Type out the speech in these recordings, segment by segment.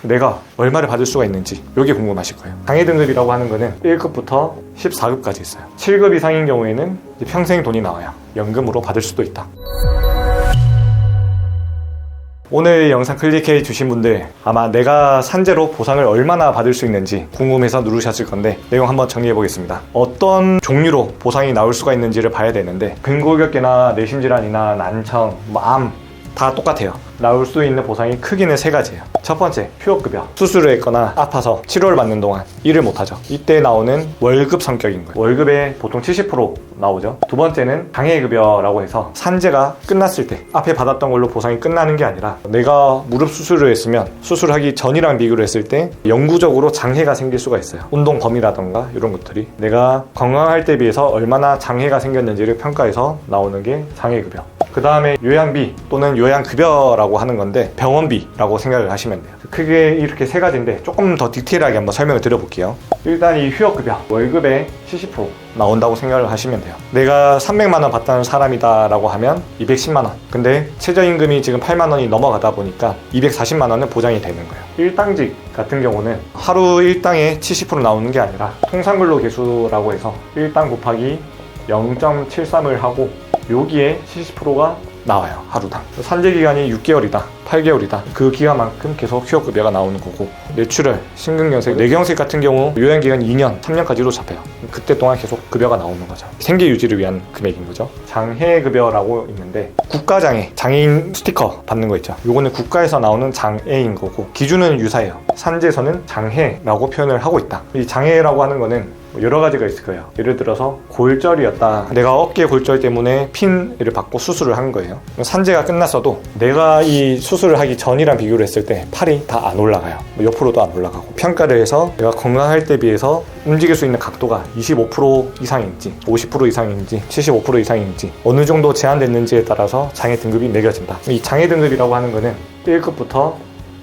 내가 얼마를 받을 수가 있는지 이게 궁금하실 거예요. 장애 등급이라고 하는 거는 1급부터 14급까지 있어요. 7급 이상인 경우에는 이제 평생 돈이 나와요. 연금으로 받을 수도 있다. 오늘 영상 클릭해 주신 분들 아마 내가 산재로 보상을 얼마나 받을 수 있는지 궁금해서 누르셨을 건데 내용 한번 정리해 보겠습니다. 어떤 종류로 보상이 나올 수가 있는지를 봐야 되는데 근골격계나 뇌심질환이나 난청, 암 다 똑같아요. 나올 수 있는 보상이 크게는 세 가지예요. 첫 번째, 휴업급여. 수술을 했거나 아파서 치료를 받는 동안 일을 못하죠. 이때 나오는 월급 성격인 거예요. 월급의 보통 70% 나오죠. 두 번째는 장애급여라고 해서 산재가 끝났을 때 앞에 받았던 걸로 보상이 끝나는 게 아니라 내가 무릎 수술을 했으면 수술하기 전이랑 비교를 했을 때 영구적으로 장애가 생길 수가 있어요. 운동 범위라던가 이런 것들이 내가 건강할 때 비해서 얼마나 장애가 생겼는지를 평가해서 나오는 게 장애급여. 그 다음에 요양비 또는 요양급여라고 하는 건데 병원비라고 생각을 하시면 돼요. 크게 이렇게 세 가지인데 조금 더 디테일하게 한번 설명을 드려볼게요. 일단 이 휴업급여 월급의 70% 나온다고 생각을 하시면 돼요. 내가 300만 원 받던 사람이다 라고 하면 210만 원, 근데 최저임금이 지금 8만 원이 넘어가다 보니까 240만 원은 보장이 되는 거예요. 일당직 같은 경우는 하루 일당에 70% 나오는 게 아니라 통상근로계수라고 해서 일당 곱하기 0.73을 하고 여기에 70%가 나와요. 하루당. 산재기간이 6개월이다 8개월이다 그 기간만큼 계속 휴업급여가 나오는 거고, 뇌출혈, 심근경색, 뇌경색 같은 경우 요양기간이 2년, 3년까지도 잡혀요. 그때 동안 계속 급여가 나오는 거죠. 생계 유지를 위한 금액인 거죠. 장애급여라고 있는데 국가장애, 장애인 스티커 받는 거 있죠. 요거는 국가에서 나오는 장애인 거고 기준은 유사해요. 산재에서는 장애라고 표현을 하고 있다. 이 장애라고 하는 거는 여러 가지가 있을 거예요. 예를 들어서 골절이었다. 내가 어깨 골절 때문에 핀을 받고 수술을 한 거예요. 산재가 끝났어도 내가 이 수술을 하기 전이랑 비교를 했을 때 팔이 다 안 올라가요. 옆으로도 안 올라가고 평가를 해서 내가 건강할 때 비해서 움직일 수 있는 각도가 25% 이상인지 50% 이상인지 75% 이상인지 어느 정도 제한됐는지에 따라서 장애 등급이 매겨진다. 이 장애 등급이라고 하는 거는 1급부터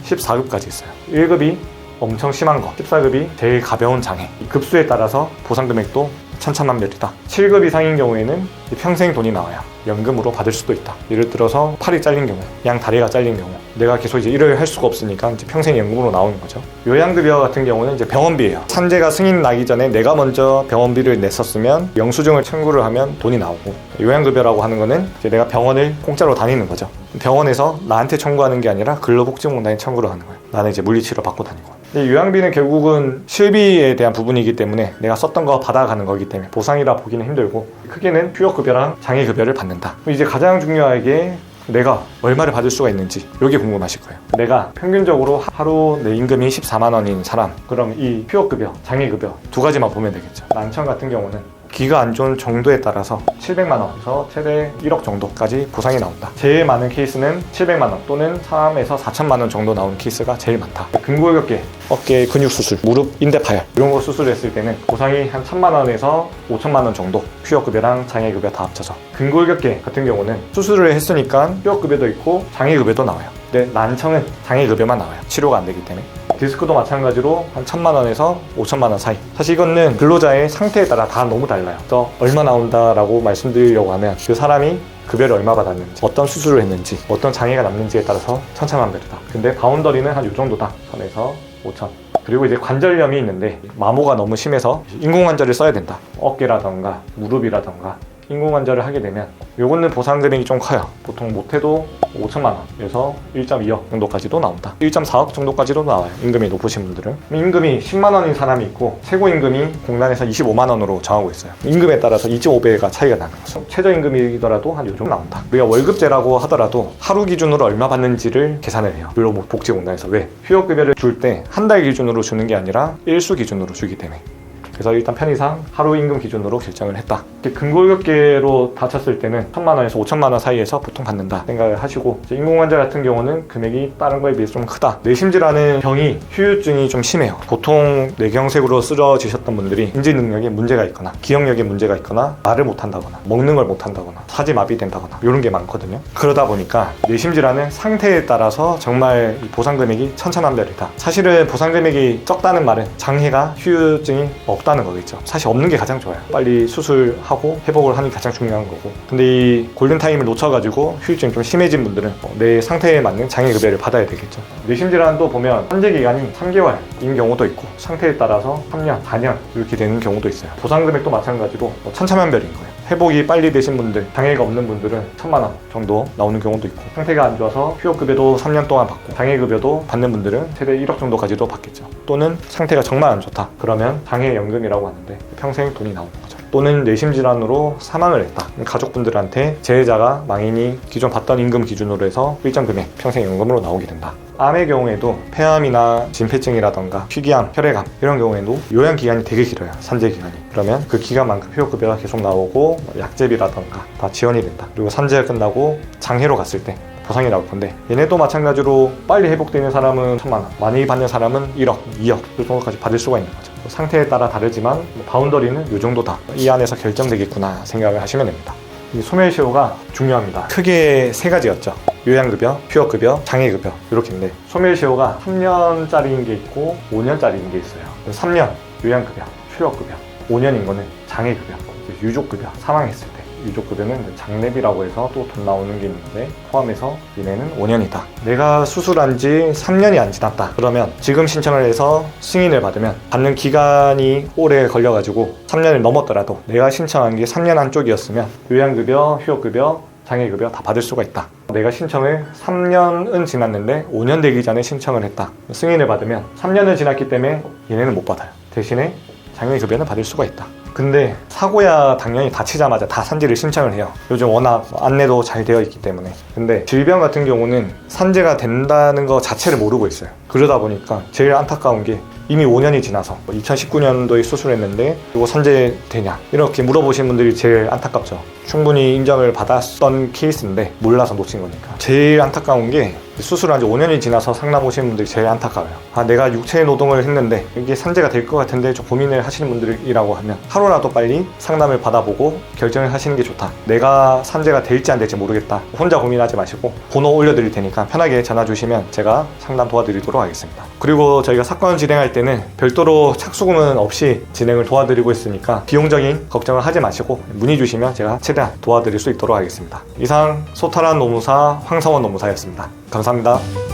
14급까지 있어요. 1급이 엄청 심한 거, 14급이 제일 가벼운 장애. 이 급수에 따라서 보상 금액도 천차만별이다. 7급 이상인 경우에는 평생 돈이 나와요. 연금으로 받을 수도 있다. 예를 들어서 팔이 잘린 경우, 양 다리가 잘린 경우, 내가 계속 이제 일을 할 수가 없으니까 이제 평생 연금으로 나오는 거죠. 요양급여 같은 경우는 이제 병원비예요. 산재가 승인 나기 전에 내가 먼저 병원비를 냈었으면 영수증을 청구를 하면 돈이 나오고, 요양급여라고 하는 거는 이제 내가 병원을 공짜로 다니는 거죠. 병원에서 나한테 청구하는 게 아니라 근로복지공단에 청구를 하는 거예요. 나는 이제 물리치료 받고 다니고. 요양비는 결국은 실비에 대한 부분이기 때문에 내가 썼던 거 받아가는 거기 때문에 보상이라 보기는 힘들고, 크게는 휴업급여랑 장애급여를 받는다. 이제 가장 중요하게 내가 얼마를 받을 수가 있는지 이게 궁금하실 거예요. 내가 평균적으로 하루 내 임금이 14만 원인 사람, 그럼 이 휴업급여, 장애급여 두 가지만 보면 되겠죠. 난청 같은 경우는 귀가 안 좋은 정도에 따라서 700만 원에서 최대 1억 정도까지 보상이 나온다. 제일 많은 케이스는 700만 원 또는 3에서 4천만 원 정도 나오는 케이스가 제일 많다. 근골격계, 어깨 근육 수술, 무릎 인대 파열 이런 거 수술했을 때는 보상이 한 1,000만 원에서 5천만 원 정도, 휴업급여랑 장애급여 다 합쳐서. 근골격계 같은 경우는 수술을 했으니까 휴업급여도 있고 장애급여도 나와요. 근데 난청은 장애급여만 나와요. 치료가 안 되기 때문에. 디스크도 마찬가지로 한 1,000만 원에서 5천만 원 사이. 사실 이거는 근로자의 상태에 따라 다 너무 달라요. 그래서 얼마 나온다라고 말씀드리려고 하면 그 사람이 급여를 얼마 받았는지, 어떤 수술을 했는지, 어떤 장애가 남는지에 따라서 천차만별이다. 근데 바운더리는 한 이 정도다. 1,000에서 5천. 그리고 이제 관절염이 있는데 마모가 너무 심해서 인공관절을 써야 된다. 어깨라던가 무릎이라던가 인공관절을 하게 되면 요거는 보상 금액이 좀 커요. 보통 못해도 5천만 원에서 1.2억 정도까지도 나온다. 1.4억 정도까지도 나와요. 임금이 높으신 분들은. 임금이 10만 원인 사람이 있고 최고임금이 공단에서 25만 원으로 정하고 있어요. 임금에 따라서 2.5배가 차이가 나는 거죠. 최저임금이더라도 한 요 정도 나온다. 우리가 월급제라고 하더라도 하루 기준으로 얼마 받는지를 계산을 해요. 근로복지공단에서. 왜? 휴업급여를 줄 때 한 달 기준으로 주는 게 아니라 일수 기준으로 주기 때문에. 그래서 일단 편의상 하루 임금 기준으로 결정을 했다. 근골격계로 다쳤을 때는 1,000만 원에서 5천만 원 사이에서 보통 받는다 생각을 하시고, 인공관절 같은 경우는 금액이 다른 거에 비해서 좀 크다. 뇌심질환은 병이 후유증이 좀 심해요. 보통 뇌경색으로 쓰러지셨던 분들이 인지 능력에 문제가 있거나 기억력에 문제가 있거나 말을 못한다거나 먹는 걸 못한다거나 사지마비된다거나 이런 게 많거든요. 그러다 보니까 뇌심질환은 상태에 따라서 정말 이 보상 금액이 천차만별이다. 사실은 보상 금액이 적다는 말은 장애가 후유증이 없다 없다는 거겠죠. 사실 없는 게 가장 좋아요. 빨리 수술하고 회복을 하는 게 가장 중요한 거고. 근데 이 골든타임을 놓쳐가지고 휴유증이 좀 심해진 분들은 내 상태에 맞는 장애급여를 받아야 되겠죠. 뇌심질환도 보면 현재 기간이 3개월인 경우도 있고 상태에 따라서 3년, 4년 이렇게 되는 경우도 있어요. 보상 금액도 마찬가지로 천차만별인 거예요. 회복이 빨리 되신 분들, 장애가 없는 분들은 1,000만 원 정도 나오는 경우도 있고, 상태가 안 좋아서 휴업급여도 3년 동안 받고 장애급여도 받는 분들은 최대 1억 정도까지도 받겠죠. 또는 상태가 정말 안 좋다 그러면 장애연금이라고 하는데 평생 돈이 나오는 거죠. 또는 뇌심질환으로 사망을 했다, 가족분들한테 재해자가 망인이 기존 받던 임금 기준으로 해서 일정 금액 평생 연금으로 나오게 된다. 암의 경우에도 폐암이나 진폐증이라던가 희귀암, 혈액암 이런 경우에도 요양 기간이 되게 길어요. 산재 기간이. 그러면 그 기간만큼 휴업급여가 계속 나오고 약제비라던가 다 지원이 된다. 그리고 산재가 끝나고 장애로 갔을 때 보상이 나올 건데, 얘네도 마찬가지로 빨리 회복되는 사람은 1,000만 원, 많이 받는 사람은 1억, 2억 이 정도까지 받을 수가 있는 거죠. 상태에 따라 다르지만 바운더리는 이 정도다, 이 안에서 결정되겠구나 생각을 하시면 됩니다. 이 소멸시효가 중요합니다. 크게 세 가지였죠. 요양급여, 휴업급여, 장애급여 이렇게인데, 소멸시효가 3년짜리인 게 있고 5년짜리인 게 있어요. 3년 요양급여, 휴업급여, 5년인 거는 장애급여, 유족급여, 사망했을 때 유족급여는 장례비라고 해서 또 돈 나오는 게 있는데 포함해서 얘네는 5년이다. 내가 수술한 지 3년이 안 지났다 그러면 지금 신청을 해서 승인을 받으면 받는 기간이 오래 걸려가지고 3년을 넘었더라도 내가 신청한 게 3년 안쪽이었으면 요양급여, 휴업급여, 장애급여 다 받을 수가 있다. 내가 신청을 3년은 지났는데 5년 되기 전에 신청을 했다. 승인을 받으면 3년을 지났기 때문에 얘네는 못 받아요. 대신에 장애급여는 받을 수가 있다. 근데 사고야 당연히 다치자마자 다 산재를 신청을 해요. 요즘 워낙 안내도 잘 되어 있기 때문에. 근데 질병 같은 경우는 산재가 된다는 거 자체를 모르고 있어요. 그러다 보니까 제일 안타까운 게 이미 5년이 지나서 2019년도에 수술했는데 이거 산재 되냐 이렇게 물어보신 분들이 제일 안타깝죠. 충분히 인정을 받았던 케이스인데 몰라서 놓친 거니까. 제일 안타까운 게 수술한 지 5년이 지나서 상담 오시는 분들이 제일 안타까워요. 내가 육체 노동을 했는데 이게 산재가 될 것 같은데 좀 고민을 하시는 분들이라고 하면 하루라도 빨리 상담을 받아보고 결정을 하시는 게 좋다. 내가 산재가 될지 안 될지 모르겠다, 혼자 고민하지 마시고 번호 올려드릴 테니까 편하게 전화 주시면 제가 상담 도와드리도록 하겠습니다. 그리고 저희가 사건을 진행할 때는 별도로 착수금은 없이 진행을 도와드리고 있으니까 비용적인 걱정을 하지 마시고 문의 주시면 제가 최대한 도와드릴 수 있도록 하겠습니다. 이상 소탈한 노무사 황성원 노무사였습니다. 감사합니다.